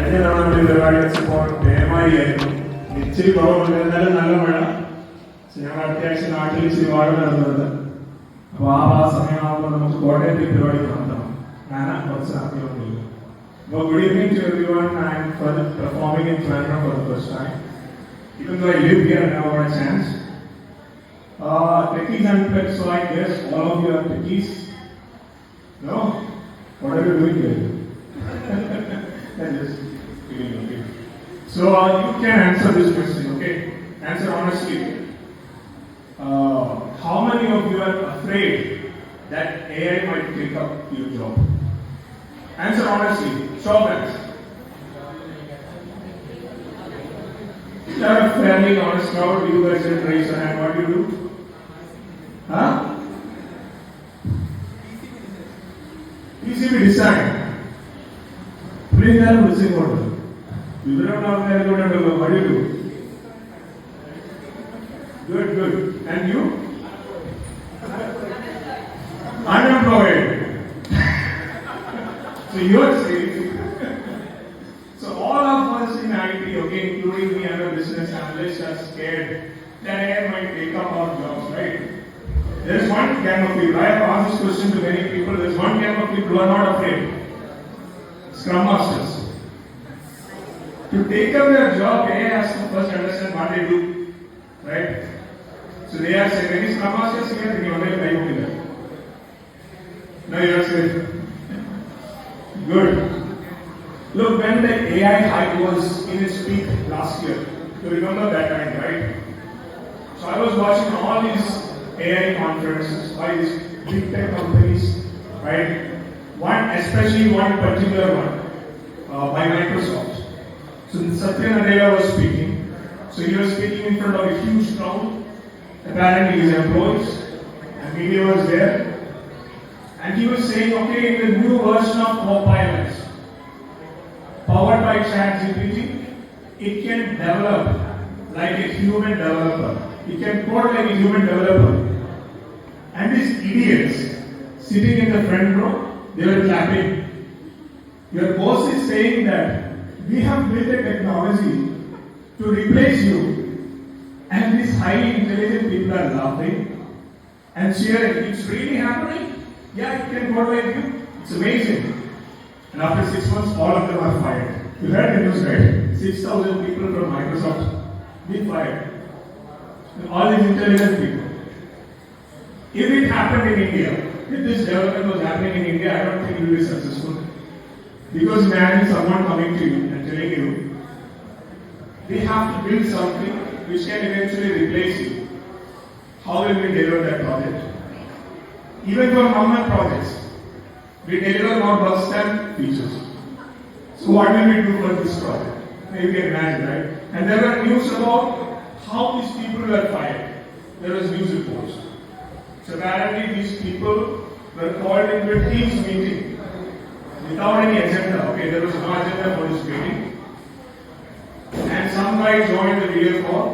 കഴിഞ്ഞ തവണ നമ്മൾ പരിപാടി വെച്ചപ്പോൾ പേമാരിയായിരുന്നു. ഇച്ചിരി കുറവുണ്ട്, എന്നാലും നല്ല മഴ. ഞങ്ങൾ അത്യാവശ്യം നാട്ടിൽ ഇച്ചിരി വാഴ നടന്നത്. അപ്പോൾ ആ സമയമാകുമ്പോൾ നമുക്ക് കോട്ടയത്തിൽ പരിപാടി നടത്തണം. ഞാൻ കുറച്ച് നടത്തിയൊന്നുമില്ല. അപ്പോൾ good evening to everyone. I am performing in Trivandrum for the first time. Even though I live here, I never got a chance. Techies Unplugged, so I guess all of you are techies. No? What are you doing here? I'm just kidding, okay. So you can answer this question, okay? Answer honestly. How many of you are afraid that AI might take up your job? Answer honestly. Show of hands. You are a fairly honest crowd. You guys can raise your hand. What do you do? Huh? PCB design. Please tell me this order. You don't know how to do. What do you do? Good, good. And you? Unemployed. So you are saying. So all of us in IT, okay, including me and the business analysts, are scared that AI might take up our jobs, right? There is one gang of people. I have asked this question to many people. There is one gang of people who are not afraid. Scrum Masters. To take up their job, AI has to first understand what they do, right? So they are saying, any Scrum Masters here, you already buy it. No, you are safe. Good. Look, when the AI hype was in its peak last year, you remember that time, right? So I was watching all these AI conferences by these big tech companies, right? Especially one particular one by Microsoft. So Satya Nadella was speaking. So he was speaking in front of a huge crowd. Apparently his employees and media was there. And he was saying, okay, in the new version of Copilot, powered by ChatGPT, it can develop like a human developer. It can code like a human developer. And these idiots sitting in the front row, they were clapping. Your boss is saying that we have built a technology to replace you. And these highly intelligent people are laughing and cheering. It's really happening? Yeah, it can code like you. It's amazing. And after 6 months, all of them are fired. You heard the news, right? 6,000 people from Microsoft been fired. And all these intelligent people. If it happened in India, if this development was happening in India, I don't think it will be successful. Because imagine someone coming to you and telling you, we have to build something which can eventually replace you. How will we deliver that project? Even for normal projects, we deliver more bugs than features. So what will we do for this project? Maybe you can imagine, right? And there were news about how these people were fired. There was news reports. So apparently these people were called into a Teams meeting without any agenda. Okay, there was no agenda for this meeting. And some guy joined the video call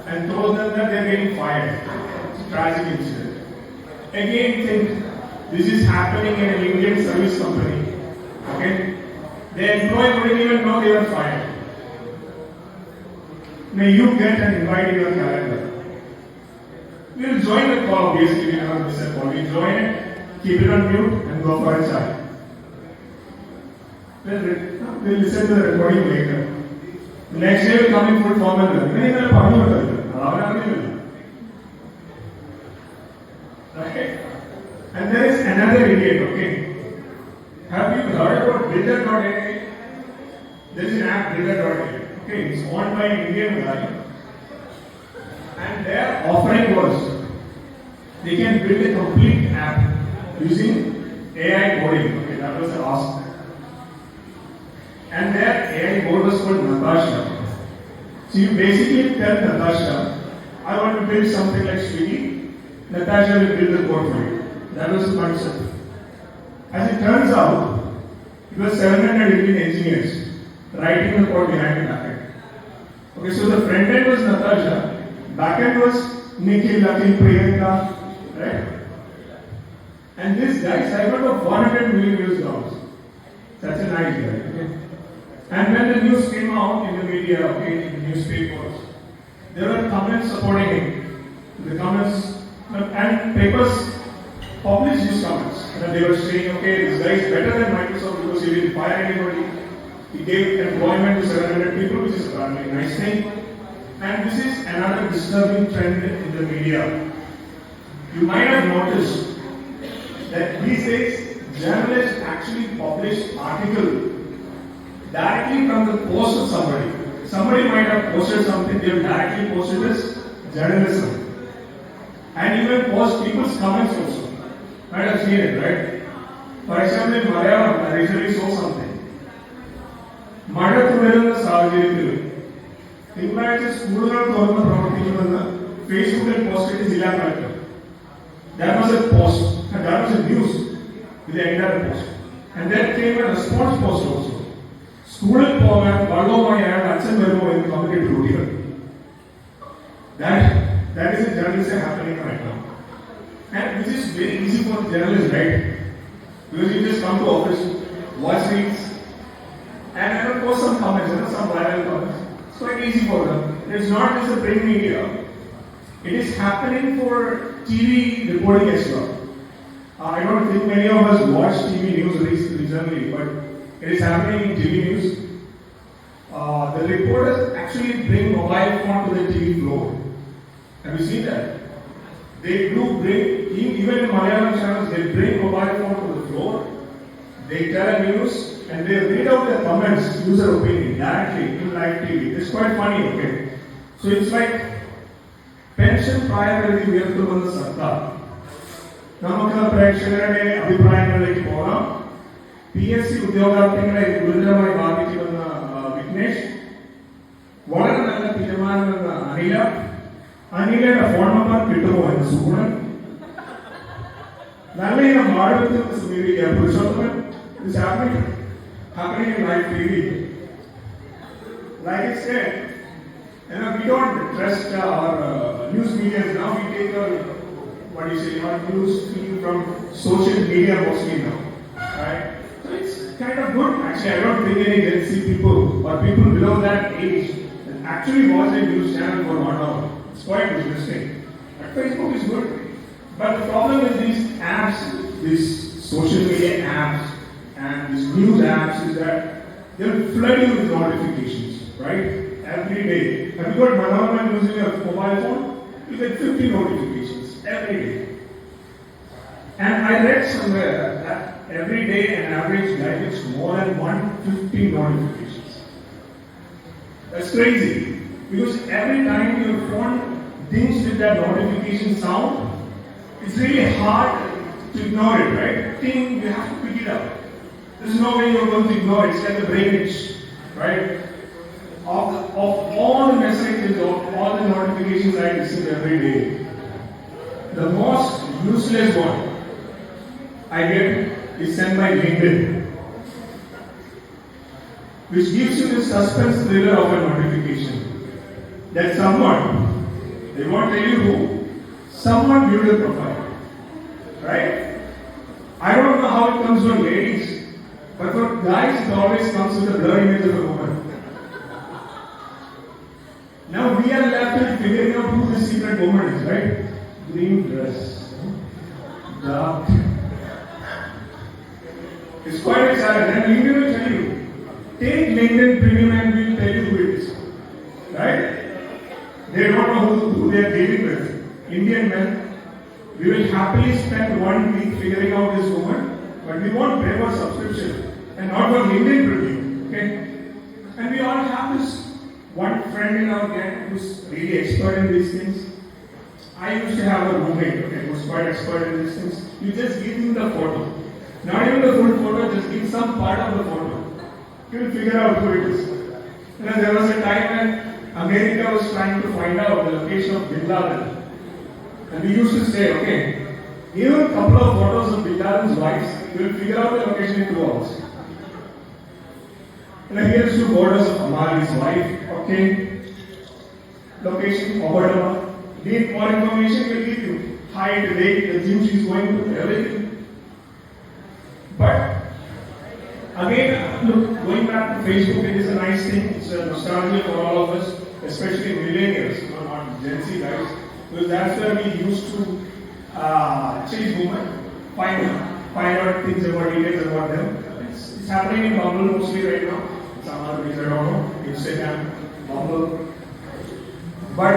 and told them that they're getting fired. It's a tragic incident. Again, think this is happening in an Indian service company. Okay? The employee wouldn't even know they were fired. Now you get an invite in your calendar. We'll join the call, obviously, we never miss a call. We join it, keep it on mute, and go for a chat. We'll listen to the recording later. The next day we'll come in full form and right? And there is another idiot, okay? Have you heard about Builder.ai? There is an app, Builder.ai. Okay, it's owned by an Indian guy. And their offering was, they can build a complete app using AI coding. Okay, that was the ask. And their AI code was called Natasha. So you basically tell Natasha, I want to build something like Swiggy. Natasha will build the code for you. That was the concept. As it turns out, it was 700 Indian engineers writing the code behind the backend. Okay, so the front end was Natasha, backend was Nikhil, Akhil, Priyanka, right? And this guy cycled of 100 million views dollars. That's a nice guy, okay? And when the news came out in the media, okay, in the newspapers, there were comments supporting him. The comments and papers published these comments. And they were saying, okay, this guy is better than Microsoft because he didn't fire anybody. He gave employment to 700 people, which is apparently a nice thing. And this is another disturbing trend in the media. You might have noticed that these days journalists actually publish articles directly from the post of somebody. Somebody might have posted something, they have directly posted as journalism. And even post people's comments also. Might have seen it, right? For example, in Makkawao, I recently saw something. Madhuranga Sahajarithil. തിങ്കളാഴ്ച സ്കൂളുകൾ തുറന്ന് പ്രവർത്തിക്കുമെന്ന് ഫേസ്ബുക്കിൽ post ചെയ്ത ജില്ലാ collector. That was a post, and that was a news with the entire post. And then came a response post also. സ്കൂളിൽ പോകാൻ വള്ളവുമായി അയാൾ അച്ഛൻ വരുമോ എന്ന് കമ്മിറ്റി കുട്ടികൾ. That is a journalism happening right now. And which is very easy for the journalists, right? Because you just come to office, watch reads, and post some comments, some viral comments. It's quite easy for them. It's not just a print media. It is happening for TV reporting as well. I don't think many of us watch TV news recently, but it is happening in TV news. The reporters actually bring mobile phone to the TV floor. Have you seen that? They do bring, even in Malayalam channels, they bring mobile phone to the floor. They tell news and they read out the comments, user opinion, directly in live TV. It's quite funny, okay? So it's like pension priority ഉയർത്തുമെന്ന് സർക്കാർ. നമുക്ക് പ്രേക്ഷകരുടെ അഭിപ്രായങ്ങളിലേക്ക് പോകാം. PSC ഉദ്യോഗാർത്ഥികളെ ഗുരുതരമായി ബാധിക്കുമെന്ന വിഘ്നേഷ്, വളരെ നല്ല തീരുമാനമെന്ന അനിലയുടെ phone number കിട്ടുമോ എന്ന് സുഗുണൻ, നല്ല ഇനം ആഴത്തിൽ സമീപിക്കുക Purushothaman. This happening in live TV. Like I said, we don't trust our news media now. We take our news feed from social media mostly now, right? So it's kind of good. Actually, I don't think any Gen Z people or people below that age actually watch a news channel for 1 hour. It's quite interesting. But Facebook is good. But the problem with these apps, these social media apps and these news apps is that they'll flood you with notifications, right? Every day. Have you got Makkawao using your mobile phone? You get 50 notifications every day. And I read somewhere that every day an average guy gets more than 150 notifications. That's crazy. Because every time your phone dings with that notification sound, it's really hard to ignore it, right? Ding, you have to pick it up. There's no way you're going to ignore it. It's like the brain itch, right? Of all the messages, of all the notifications I receive every day, the most useless one I get is sent by LinkedIn, which gives you the suspense thriller of a notification that someone, they won't tell you who, someone viewed your profile, right? I don't know how it comes from ladies, but for guys it always comes with a blurry image of a woman. Now we are left with figuring out who this secret woman is, right? Green dress, dark. It's quite a challenge, and LinkedIn will tell you. Take LinkedIn Premium and we'll tell you who it is, right? They don't know who they are dealing with. Indian men, we will happily spend 1 week figuring out this woman, but we won't pay for subscription, and not for LinkedIn Premium, okay? And we all have this one friend in our gang who's really expert in these things. I used to have a roommate, okay, who's quite expert in these things. You just give him the photo. Not even the full photo, just give some part of the photo. He will figure out who it is. And there was a time when America was trying to find out the location of Bin Laden. And we used to say, okay, give him a couple of photos of Bin Laden's wives, he will figure out the location in 2 hours. And here's 2 photos of Amali's wife, okay, location, Obadama. Need more information, will give you height, weight, the gym she's going to, everything. But Again, look, going back to Facebook, it is a nice thing. It's a nostalgia for all of us, especially millennials, not Gen Z guys, because that's where we used to chase women, find out things about details about them. It's happening in Bumble mostly right now. Some other things I don't know, Instagram, Bumble. But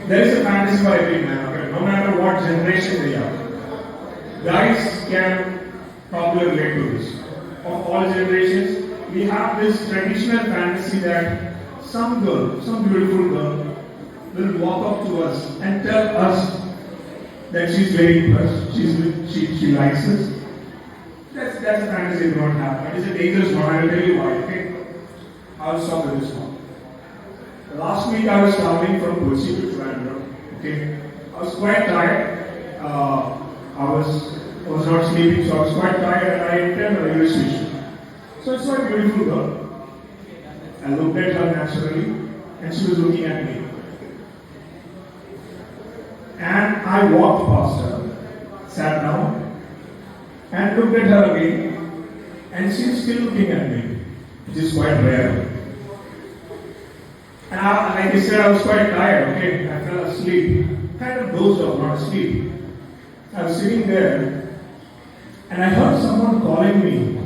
there is a fantasy for every man, okay? No matter what generation they are. Guys can probably relate to this. Of all generations, we have this traditional fantasy that some girl, some beautiful girl, will walk up to us and tell us that she's very impressed, she likes us. That's a fantasy we don't have. That is a dangerous one. I will tell you why. Okay, I'll stop with this one. Last week I was traveling from Kochi to Trivandrum. Okay, I was quite tired. I was not sleeping, so I was quite tired, and I entered the railway station. So I saw a beautiful girl. I looked at her naturally, and she was looking at me. And I walked past her, sat down, and looked at her again, and she's still looking at me, which is quite rare. And like I said, I was quite tired, okay? I fell asleep, kind of dozed off, not asleep. I was sitting there, and I heard someone calling me,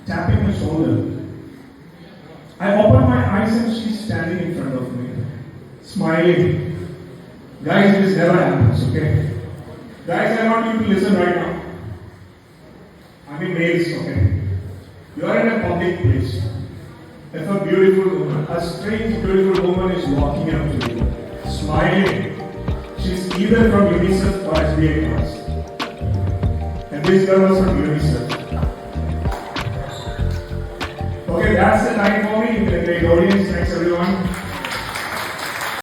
tapping my shoulder. I opened my eyes and she's standing in front of me, smiling. Guys, this never happens, okay? Guys, I want you to listen right now. I mean males, okay? You are in a public place. If a beautiful woman, a strange beautiful woman is walking up to you, smiling, she's either from UNICEF or SBA class. And this girl was from UNICEF. Okay, that's the time for me. You've been a great audience. Thanks everyone.